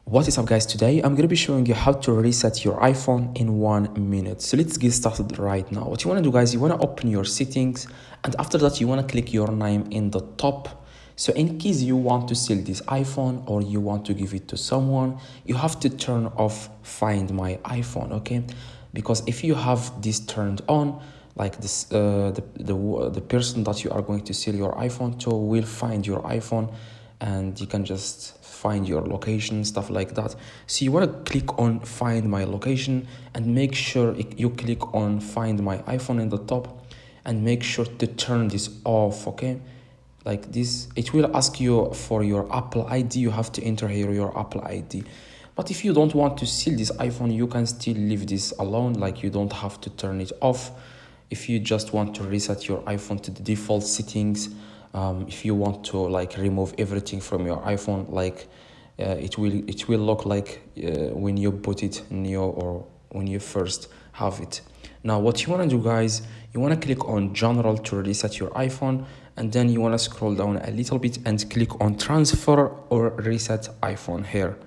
What is up guys, today I'm going to be showing you how to reset your iPhone in 1 minute. So let's get started right now. What you want to do guys, you want to open your settings, and after that you want to click your name in the top. So in case you want to sell this iPhone or you want to give it to someone, you have to turn off Find My iPhone, okay? Because if you have this turned on, like this, the person that you are going to sell your iPhone to will find your iPhone, and you can just find your location, stuff like that. So you want to click on Find My Location and make sure you click on Find My iPhone in the top, and make sure to turn this off, okay? Like this, it will ask you for your Apple ID. You have to enter here your Apple ID. But if you don't want to seal this iPhone, you can still leave this alone, like you don't have to turn it off. If you just want to reset your iPhone to the default settings, if you want to like remove everything from your iPhone, like it will look like when you put it new or when you first have it. Now what you want to do guys, you want to click on general to reset your iPhone, and then you want to scroll down a little bit and click on transfer or reset iPhone here.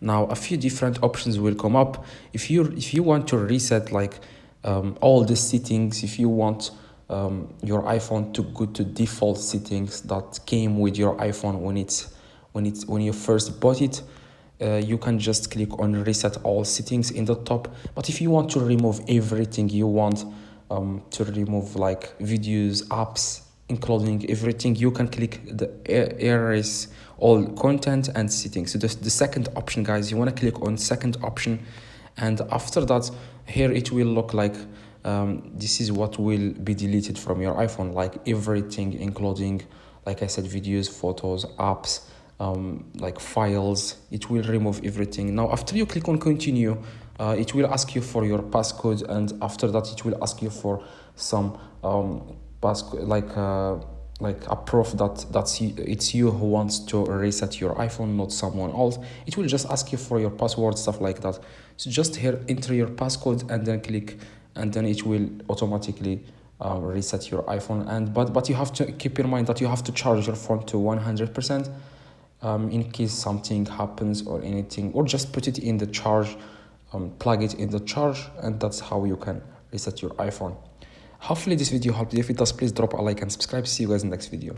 Now a few different options will come up. If you want to reset like all the settings, if you want your iPhone to go to default settings that came with your iPhone when you first bought it, you can just click on reset all settings in the top. But if you want to remove everything, you want to remove like videos, apps, including everything, you can click the erase all content and settings. So the second option guys, you want to click on second option, and after that here it will look like this is what will be deleted from your iPhone, like everything, including, like I said, videos, photos, apps, like files. It will remove everything. Now after you click on continue, it will ask you for your passcode, and after that it will ask you for some passcode, like a proof that it's you who wants to reset your iPhone, not someone else. It will just ask you for your password, stuff like that. So just here enter your passcode and then click, and then it will automatically reset your iPhone. And but you have to keep in mind that you have to charge your phone to 100%, in case something happens or anything, or just put it in the charge, plug it in the charge, and that's how you can reset your iPhone. Hopefully this video helped. If it does, please drop a like and subscribe. See you guys in the next video.